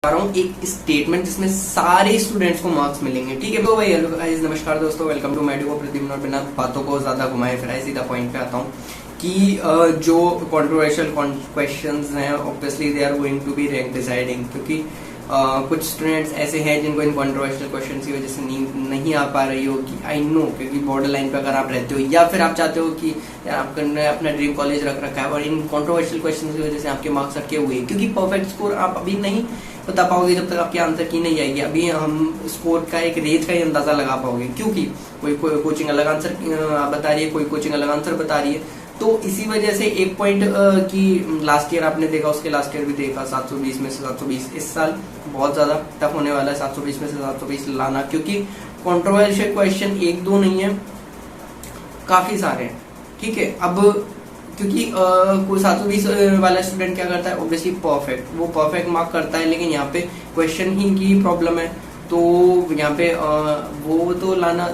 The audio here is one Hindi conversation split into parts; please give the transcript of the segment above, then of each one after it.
रहा हूँ एक स्टेटमेंट जिसमें सारे स्टूडेंट्स को मार्क्स मिलेंगे। ठीक है तो भाई हेलो गाइस, नमस्कार दोस्तों, वेलकम टू मेडिको प्रद्युम्न। और बिना बातों को ज्यादा घुमाए फिराए सीधा पॉइंट पे आता हूँ कि जो कंट्रोवर्शियल क्वेश्चंस हैं obviously they are going to be rank deciding, क्योंकि कुछ स्टूडेंट्स ऐसे हैं जिनको इन कंट्रोवर्शियल क्वेश्चंस की वजह से नहीं आ पा रही होगी। आई नो, क्योंकि बॉर्डर लाइन पे अगर आप रहते हो या फिर आप चाहते हो कि यार आपने अपना ड्रीम कॉलेज रख रखा है और इन कंट्रोवर्शियल क्वेश्चंस की वजह से आपके मार्क्स अटके हुए हैं, क्योंकि परफेक्ट स्कोर आप अभी नहीं बता पाओगे जब तक आपके आंसर की नहीं आएगी। अभी हम स्कोर का एक रेंज का ही अंदाजा लगा पाओगे, क्योंकि कोई कोचिंग अलग आंसर बता रही है, कोई कोचिंग अलग आंसर बता रही है। तो इसी वजह से एक पॉइंट की लास्ट ईयर आपने देखा, उसके लास्ट ईयर भी देखा 720 में से 720। इस साल बहुत ज्यादा टफ होने वाला है 720 में से 720 लाना, क्योंकि कंट्रोवर्शियल क्वेश्चन एक दो नहीं है, काफी सारे हैं। ठीक है, अब क्योंकि कोई 720 वाला स्टूडेंट क्या करता है, ऑब्वियसली वो परफेक्ट मार्क करता है, लेकिन यहाँ पे क्वेश्चन ही की प्रॉब्लम है। तो यहाँ पे वो तो लाना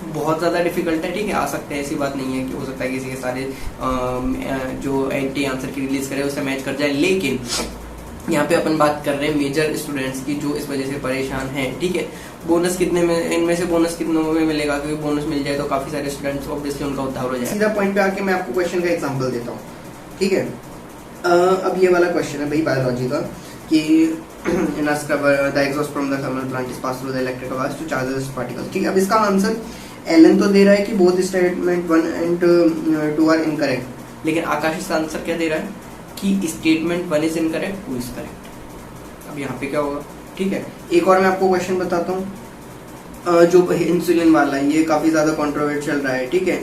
बहुत ज्यादा डिफिकल्ट है। ठीक है, आ सकते हैं, ऐसी बात नहीं है कि हो सकता है किसी के सारे जो एंटी आंसर की रिलीज करे उससे मैच कर जाए, लेकिन यहाँ पे अपन बात कर रहे हैं मेजर स्टूडेंट्स की जो इस वजह से परेशान हैं। ठीक है, बोनस कितने में, इनमें से बोनस कितनों में मिलेगा, क्योंकि बोनस मिल जाए तो काफी सारे स्टूडेंट्स ऑब्वियसली उनका उद्धार हो जाए। सीधा पॉइंट पे आके मैं आपको क्वेश्चन का एग्जांपल देता हूँ। ठीक है, अब ये वाला क्वेश्चन है भाई बायोलॉजी का कि in a scrubber the exhaust from the thermal plant is pass through the electric आवाज टू चार्जेस पार्टिकल्स। ठीक है, अब इसका आंसर एलन तो दे रहा है कि both statement 1 and 2 are incorrect, लेकिन आकाश इसका आंसर क्या दे रहा है कि statement 1 is incorrect, 2 is correct. अब यहाँ पे क्या होगा? ठीक है, एक और मैं आपको क्वेश्चन बताता हूँ जो इंसुलिन वाला है, ये काफी ज्यादा कंट्रोवर्शियल रहा है। ठीक है,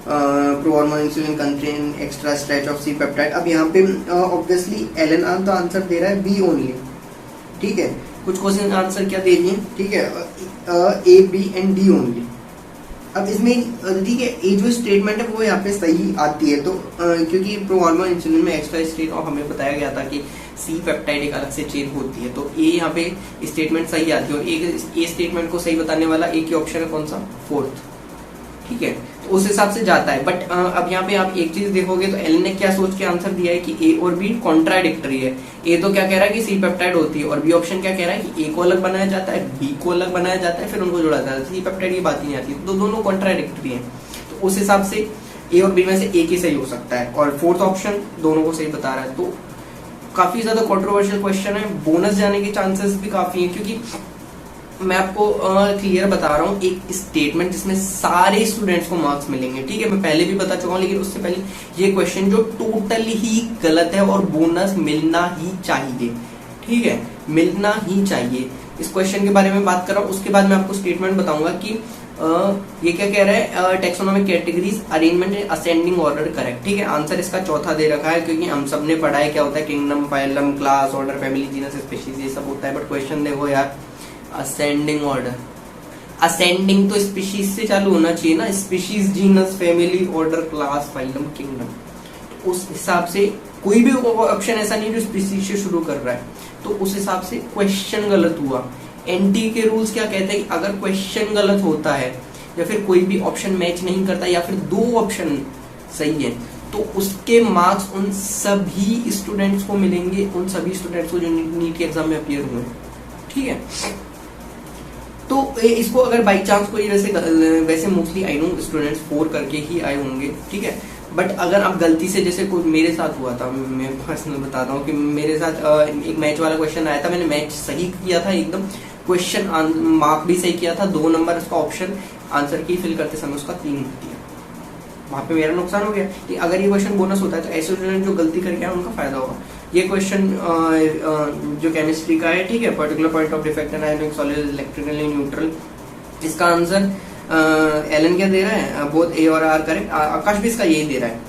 prohormone insulin contain extra stretch of C peptide. अब यहाँ पे ऑब्वियसली एलन तो आंसर दे रहा है बी ओनली। ठीक है, कुछ क्वेश्चन आंसर क्या दे दिए? ठीक है, A B and D only. अब इसमें ठीक है, ये जो स्टेटमेंट है वो यहाँ पे सही आती है, तो क्योंकि प्रोहॉर्मोन इंसुलिन में एक्स्ट्रा स्ट्रेच और हमें बताया गया था कि सी पेप्टाइड एक अलग से चेन होती है, तो ए यहाँ पे स्टेटमेंट सही आती है। और ए स्टेटमेंट को सही बताने वाला एक ही ऑप्शन है, कौन सा? फोर्थ। ठीक है, तो उस हिसाब से जाता है। बट अब यहाँ पे आप एक चीज देखोगे तो एल ने क्या सोच के आंसर दिया है कि ए और बी कॉन्ट्राडिक्टरी है। ए तो क्या कह रहा है कि सी पेप्टाइड होती है, और बी ऑप्शन क्या कह रहा है कि ए को अलग बनाया जाता है, बी को अलग बनाया जाता है, फिर उनको जोड़ा जाता है। सी पेप्टाइड की बात नहीं आती, तो दोनों कॉन्ट्राडिक्टरी है। तो उस हिसाब से ए और बी में से एक ही सही हो सकता है, और फोर्थ ऑप्शन दोनों को सही बता रहा है। तो काफी ज्यादा कंट्रोवर्शियल क्वेश्चन है, बोनस जाने के चांसेस भी काफी है, क्योंकि मैं आपको क्लियर बता रहा हूँ एक स्टेटमेंट जिसमें सारे स्टूडेंट्स को मार्क्स मिलेंगे। ठीक है, मैं पहले भी बता चुका हूँ, लेकिन उससे पहले ये क्वेश्चन जो टोटली ही गलत है और बोनस मिलना ही चाहिए। ठीक है, मिलना ही चाहिए। इस क्वेश्चन के बारे में बात कर रहा हूँ, उसके बाद मैं आपको स्टेटमेंट बताऊंगा कि ये क्या कह रहा है, taxonomic categories arrangement in ascending order correct. ठीक है, आंसर इसका चौथा दे रखा है, क्योंकि हम सबने पढ़ा है क्या होता है, kingdom, phylum, class, order, family, genus, species, ये सब होता है। बट क्वेश्चन देखो यार, असेंडिंग ऑर्डर, असेंडिंग तो स्पीशीज से चालू होना चाहिए ना, species, genus, family, order, class, phylum, kingdom. उस हिसाब से कोई भी ऑप्शन ऐसा नहीं जो स्पीशीज से शुरू कर रहा है, तो उस हिसाब से क्वेश्चन गलत हुआ। एनटी के रूल्स क्या कहते हैं कि अगर क्वेश्चन गलत होता है या फिर कोई भी ऑप्शन मैच नहीं करता या फिर दो ऑप्शन सही है, तो उसके मार्क्स उन सभी स्टूडेंट्स को मिलेंगे, उन सभी स्टूडेंट्स को जो नीट के एग्जाम में अपीयर हुए। ठीक है, तो इसको अगर बाई चांस कोई वैसे मोस्टली आई नो स्टूडेंट्स 4 करके ही आए होंगे। ठीक है, बट अगर आप गलती से, जैसे कोई मेरे साथ हुआ था, मैं पर्सनल बताता हूँ कि मेरे साथ एक मैच वाला क्वेश्चन आया था, मैंने मैच सही किया था एकदम, क्वेश्चन मार्क भी सही किया था, 2 नंबर उसका ऑप्शन आंसर की फिल करते समय उसका 3 दिया, वहां पे मेरा नुकसान हो गया। कि अगर ये क्वेश्चन बोनस होता है तो ऐसे स्टूडेंट जो गलती करके आए उनका फायदा होगा। ये क्वेश्चन जो केमिस्ट्री का है, ठीक है, particular point of defect and ionic solid electrically neutral, इसका आंसर एलन क्या दे रहा है, बोथ ए और आर करेक्ट। आकाश भी इसका यही दे रहा है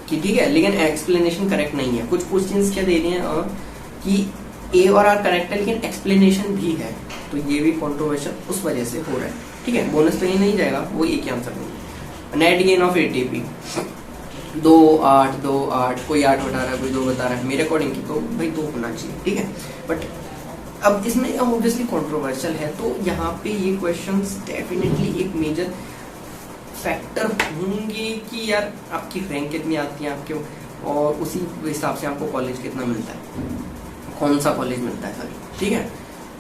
कि ठीक है, लेकिन एक्सप्लेनेशन करेक्ट नहीं है। कुछ क्वेश्चंस क्या दे रहे हैं कि ए और आर करेक्ट है लेकिन एक्सप्लेनेशन भी है, तो ये भी कंट्रोवर्शियल उस वजह से हो रहा है। ठीक है, बोनस तो ये नहीं जाएगा, वो एक ही आंसर नहीं। नेट गेन ऑफ एटीपी 2 8 2 8, कोई 8 बता रहा है, कोई 2 बता रहा है, मेरे अकॉर्डिंग तो भाई 2 होना चाहिए। ठीक है, बट अब इसमें ऑब्वियसली कंट्रोवर्शियल है, तो यहाँ पे ये क्वेश्चंस डेफिनेटली एक मेजर फैक्टर होंगे कि यार आपकी रैंक कितनी आती है आपके, और उसी हिसाब से आपको कॉलेज कितना मिलता है। कौन सा कॉलेज मिलता है, सॉरी, ठीक है।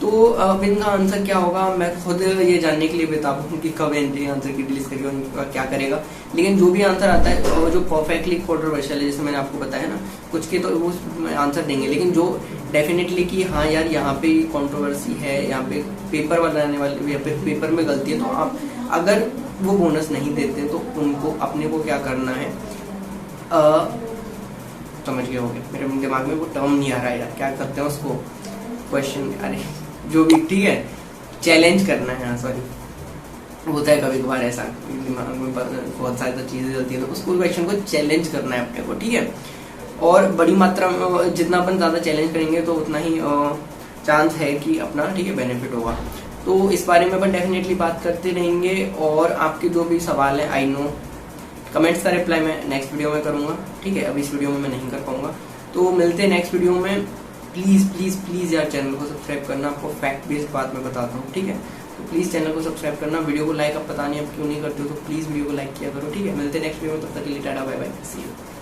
तो अब इनका आंसर क्या होगा मैं खुद ये जानने के लिए बेताब हूँ कि कब एंट्री आंसर की रिलीज करेगा और क्या करेगा, लेकिन जो भी आंसर आता है जो परफेक्टली कंट्रोवर्शियल है, जैसे मैंने आपको बताया ना, कुछ के तो वो आंसर देंगे, लेकिन जो डेफिनेटली कि हाँ यार यहाँ पे कंट्रोवर्सी है, यहाँ पे पेपर बनाने वाले यहाँ पे पेपर में गलती है, तो आप अगर वो बोनस नहीं देते तो उनको अपने को क्या करना है, समझ गए होंगे, मेरे दिमाग में वो टर्म नहीं आ रहा है यार, क्या करते हैं उसको, क्वेश्चन, अरे जो भी, ठीक है, चैलेंज करना है, हाँ सॉरी, होता है कभी कभार ऐसा दिमाग में बहुत सारी चीजें चलती है, तो उसको क्वेश्चन को चैलेंज करना है अपने को, ठीक है। और बड़ी मात्रा में जितना अपन ज्यादा चैलेंज करेंगे तो उतना ही चांस है कि अपना, ठीक है, बेनिफिट होगा। तो इस बारे में अपन डेफिनेटली बात करते रहेंगे, और आपके जो भी सवाल है, आई नो, कमेंट्स का रिप्लाई मैं नेक्स्ट वीडियो में करूंगा, ठीक है, अब इस वीडियो में मैं नहीं कर पाऊंगा। तो मिलते हैं नेक्स्ट वीडियो में। प्लीज प्लीज प्लीज यार चैनल को सब्सक्राइब करना, आपको फैक्ट बेस्ड बात मैं बताता हूँ, ठीक है। तो प्लीज चैनल को सब्सक्राइब करना, वीडियो को लाइक, अब पता नहीं अब क्यों नहीं करते हो, तो प्लीज वीडियो को लाइक किया करो, ठीक है। मिलते हैं नेक्स्ट वीडियो में, तब तक के लिए tata bye bye, see you.